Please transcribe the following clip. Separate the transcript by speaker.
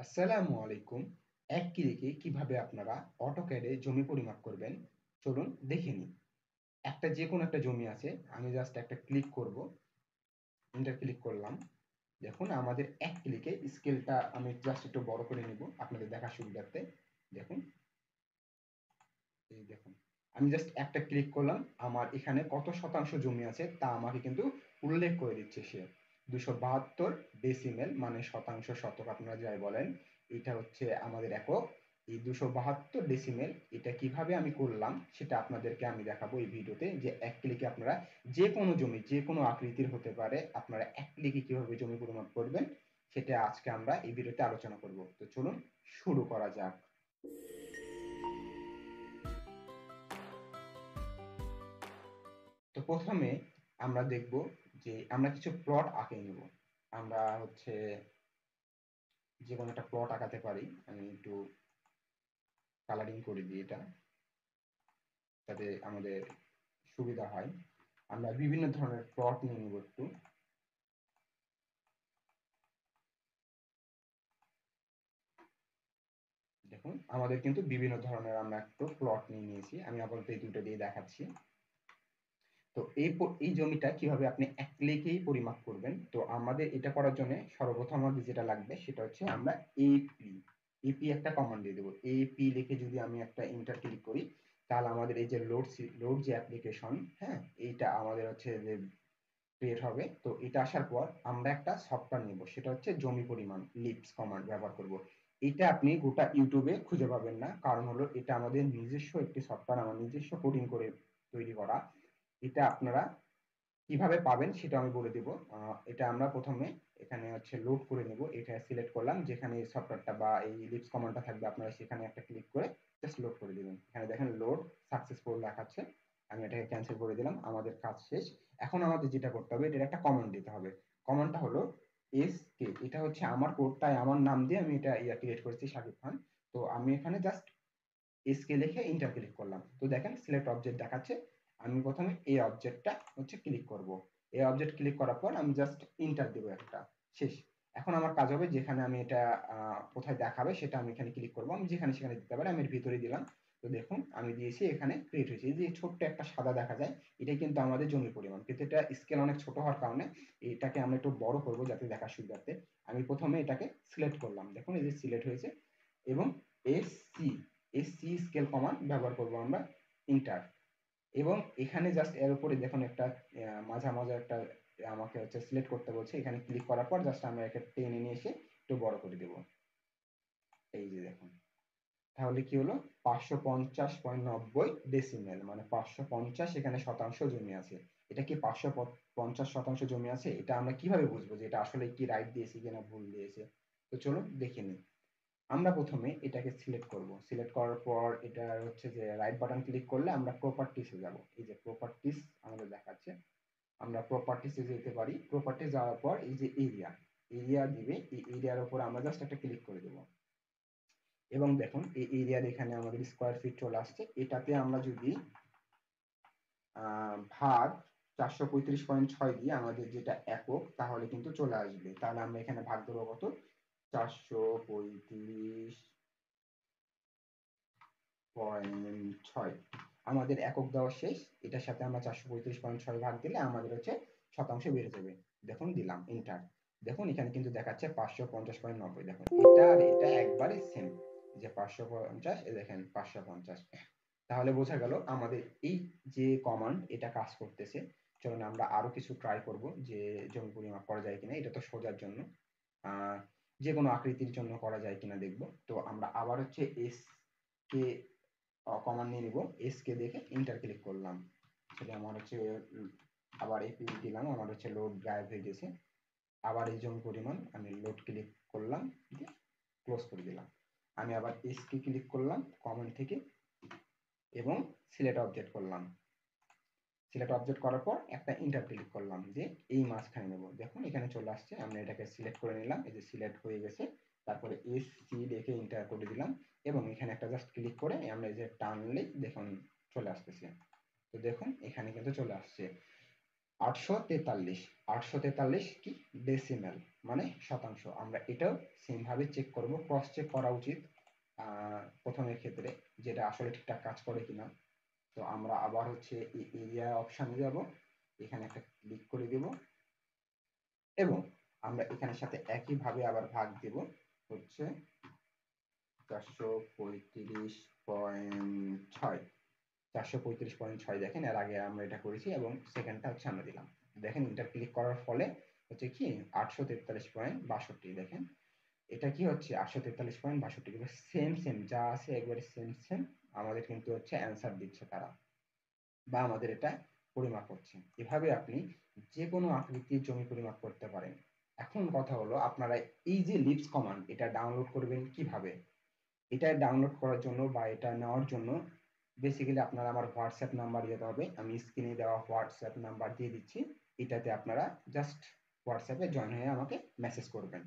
Speaker 1: আসসালামু আলাইকুম। এক ক্লিকে কিভাবে আপনারা অটোক্যাডে জমি পরিমাপ করবেন চলুন দেখে নিই। যেকোনো একটা জমি আছে, আমি জাস্ট একটা ক্লিক করব, এন্টার ক্লিক করলাম। দেখুন আমাদের এক ক্লিকে স্কেলটা আমি জাস্ট একটু বড় করে নিব আপনাদের দেখার সুবিধার্থে। দেখুন, এই দেখুন আমি জাস্ট একটা ক্লিক করলাম, আমার এখানে কত শতাংশ জমি আছে তা আমাকে কিন্তু উল্লেখ করে দিচ্ছে সে। 272 ডেসিমেল মানে শতাংশ, শতক আপনারা যাই বলেন, এটা হচ্ছে আমাদের একক। এই 272 ডেসিমেল এটা কিভাবে আমি করলাম সেটা আপনাদেরকে আমি দেখাবো এই ভিডিওতে, যে এক ক্লিকে আপনারা যে কোনো জমি যে কোনো আকৃতির হতে পারে, আপনারা এক ক্লিকে কিভাবে জমি পরিমাপ করবেন সেটা আজকে আমরা এই ভিডিওতে আলোচনা করব। তো চলুন শুরু করা যাক। তো প্রথমে আমরা দেখব যে আমরা কিছু প্লট আঁকে নিব। আমরা হচ্ছে যে কোনো একটা প্লট আঁকাতে পারি। আমি একটু কালারিং করে দিই এটা, যাতে আমাদের সুবিধা হয়। আমরা বিভিন্ন ধরনের প্লট নিয়ে নিব একটু। দেখুন আমাদের কিন্তু বিভিন্ন ধরনের আমরা একটু প্লট নিয়ে নিয়েছি। আমি আপাতত এই দুটো দিয়ে দেখাচ্ছি। তো এই জমিটা কিভাবে আপনি এক ক্লিকেই পরিমাপ করবেন, তো আমাদের এটা করার জন্য সর্বপ্রথম আমাদের যেটা লাগবে সেটা হচ্ছে আমরা এপি এপি একটা কমান্ড দিয়ে দেবো। এপি লিখে যদি আমি একটা ইন্টার ক্লিক করি, তাহলে আমাদের এই যে লোড যে অ্যাপ্লিকেশন, হ্যাঁ, এইটা আমাদের হচ্ছে যে ক্রিয়েট হবে। তো এটা আসার পর আমরা একটা সফটওয়্যার নিব, সেটা হচ্ছে জমি পরিমাণ লিপস কমান্ড ব্যবহার করব। এটা আপনি গোটা ইউটিউবে খুঁজে পাবেন না, কারণ হলো এটা আমাদের নিজস্ব একটি সফটওয়্যার, আমার নিজস্ব কোডিং করে তৈরি করা। এটা আপনারা কিভাবে পাবেন সেটা আমি বলে দিব। এটা আমরা প্রথমে এখানে হচ্ছে লোড করে নেব। এটা সিলেক্ট করলাম, যেখানে এই সফটওয়্যারটা বা এই লিপস কমান্ডটা থাকবে আপনারা সেখানে একটা ক্লিক করে জাস্ট লোড করে দিবেন। এখানে দেখেন লোড সাকসেসফুল দেখাচ্ছে। আমি এটাকে ক্যান্সেল করে দিলাম, আমাদের কাজ শেষ। এখন আমাদের যেটা করতে হবে, এটার একটা কমান্ড দিতে হবে। কমান্ডটা হলো এসকে। এটা হচ্ছে আমার কোড, তাই আমার নাম দিয়ে আমি এটা ক্রিয়েট করেছি, শাকিব খান। তো আমি এখানে জাস্ট এসকে লিখে ইন্টার ক্লিক করলাম। তো দেখেন সিলেক্ট অবজেক্ট দেখাচ্ছে। আমি প্রথমে এই অবজেক্টটা হচ্ছে ক্লিক করব। এই অবজেক্ট ক্লিক করার পর আমি জাস্ট ইন্টার দেবো একটা, শেষ। এখন আমার কাজ হবে, যেখানে আমি এটা কোথায় দেখাবে সেটা আমি এখানে ক্লিক করব। আমি যেখানে সেখানে দিতে পারি, আমি এর ভিতরে দিলাম। তো দেখুন আমি দিয়েছি, এখানে ক্রিয়েট হয়েছে। এই যে ছোট্ট একটা সাদা দেখা যায়, এটাই কিন্তু আমাদের জমির পরিমাণ, কিন্তু এটা স্কেল অনেক ছোট হওয়ার কারণে এটাকে আমরা একটু বড় করব যাতে দেখার সুবিধার্থে। আমি প্রথমে এটাকে সিলেক্ট করলাম, দেখুন এই যে সিলেক্ট হয়েছে। এবং এসসি এসসি স্কেল কমান্ড ব্যবহার করব আমরা, ইন্টার। এবং এখানে জাস্ট এর উপরে দেখুন একটা মাঝামাঝি একটা আমাকে হচ্ছে সিলেক্ট করতে বলছে। এখানে ক্লিক করার পর জাস্ট আমরা একে টেনে নিয়ে এসে একটু বড় করে দেব। এই যে দেখুন, তাহলে কি হলো, 550.90 ডেসিমেল মানে 550 এখানে শতাংশ জমি আছে। এটা কি 550 শতাংশ জমি আছে, এটা আমরা কিভাবে বুঝবো যে এটা আসলে কি রাইট দিয়েছি কিনা ভুল দিয়েছে? তো চলো দেখে নিই। আমরা প্রথমে এটাকে সিলেক্ট করব। সিলেক্ট করার পর এটা হচ্ছে যে রাইট বাটন ক্লিক করলে আমরা প্রপার্টিসে যাব। এই যে প্রপার্টিস আমাদের দেখাচ্ছে, আমরা প্রপার্টিসে যেতে পারি। প্রপার্টিস যাওয়ার পর এই যে এরিয়া এরিয়া দিবে, এই এরিয়ার উপর আমরা জাস্ট একটা ক্লিক করে দেব। এবং দেখুন এই এরিয়ার এখানে আমাদের স্কোয়ার ফিট চলে আসছে। এটাতে আমরা যদি ভাগ 435.6 দিয়ে আমাদের যেটা একক, তাহলে কিন্তু চলে আসবে। তাহলে আমরা এখানে ভাগ দেবো কত, 435.6। আমাদের একক দেওয়া শেষ। এটার সাথে আমরা 435.6 ভাগ দিলে আমাদের হচ্ছে শতাংশ বেড়ে যাবে। দেখুন দিলাম ইন্টার। দেখুন এখানে কিন্তু দেখাচ্ছে 550.90। দেখুন এটা আর এটা একবারে সেম, যে 550, এ দেখেন 550। তাহলে বোঝা গেল আমাদের এই যে কমান্ড এটা কাজ করতেছে। চলুন আমরা আরো কিছু ট্রাই করব, যে জমি পরিমাপ করা যায় কিনা। এটা তো সোজার জন্য, আহ যে কোনো আকৃতির জন্য করা যায় কিনা দেখব। তো আমরা আবার হচ্ছে এস কে কমান্ড নিয়ে নিব। এস কে দেখে ইন্টার ক্লিক করলাম, সেটা আমার হচ্ছে আবার এপি দিলাম, আমার হচ্ছে লোড গায়েব হয়ে গেছে। আবার এই জমি পরিমাণ আমি লোড ক্লিক করলাম, দিয়ে ক্লোজ করে দিলাম। আমি আবার এস কে ক্লিক করলাম কমান্ড থেকে এবং সিলেক্ট অবজেক্ট করলাম। সিলেক্ট অবজেক্ট করার পর একটা ইন্টার ক্লিক করলাম, যে এই মাঝখানে নেব। দেখুন এখানে চলে আসছে, আমরা এটাকে সিলেক্ট করে নিলাম। এই যে সিলেক্ট হয়ে গেছে। তারপরে এস সি দেখে ইন্টার করে দিলাম এবং এখানে একটা জাস্ট ক্লিক করে আমরা এই যে টানলেই দেখুন চলে আসতেছে। তো দেখুন এখানে কিন্তু চলে আসছে 843। 843 কি ডেসিমেল, মানে শতাংশ। আমরা এটাও সেম ভাবে চেক করব, ক্রস চেক করা উচিত প্রথমের ক্ষেত্রে, যেটা আসলে ঠিকঠাক কাজ করে কিনা। তো আমরা আবার হচ্ছে এই এরিয়া অপশানে যাব, এখানে একটা ক্লিক করে দেব এবং আমরা এখানের সাথে একইভাবে আবার ভাগ দেব হচ্ছে 435.6। 435.6 দেখেন, এর আগে আমরা এটা করেছি এবং সেকেন্ডটা হচ্ছে আমরা দিলাম। দেখেন এটা ক্লিক করার ফলে হচ্ছে কি 843.62। দেখেন এটা কি হচ্ছে 843.62, কিন্তু সেম সেম যা আছে একবারে সেম সেম আমাদের কিন্তু হচ্ছে অ্যান্সার দিচ্ছে তারা, বা আমাদের এটা পরিমাপ হচ্ছে। এভাবে আপনি যে কোনো আকৃতির জমি পরিমাপ করতে পারেন। এখন কথা হলো আপনারা এই যে লিপস কমান্ড এটা ডাউনলোড করবেন কিভাবে। এটা ডাউনলোড করার জন্য বা এটা নেওয়ার জন্য বেসিক্যালি আপনারা আমার হোয়াটসঅ্যাপ নাম্বার দিতে হবে, আমি স্ক্রিনে দেওয়া হোয়াটসঅ্যাপ নাম্বার দিয়ে দিচ্ছি। এটাতে আপনারা জাস্ট হোয়াটসঅ্যাপে জয়েন হয়ে আমাকে মেসেজ করবেন।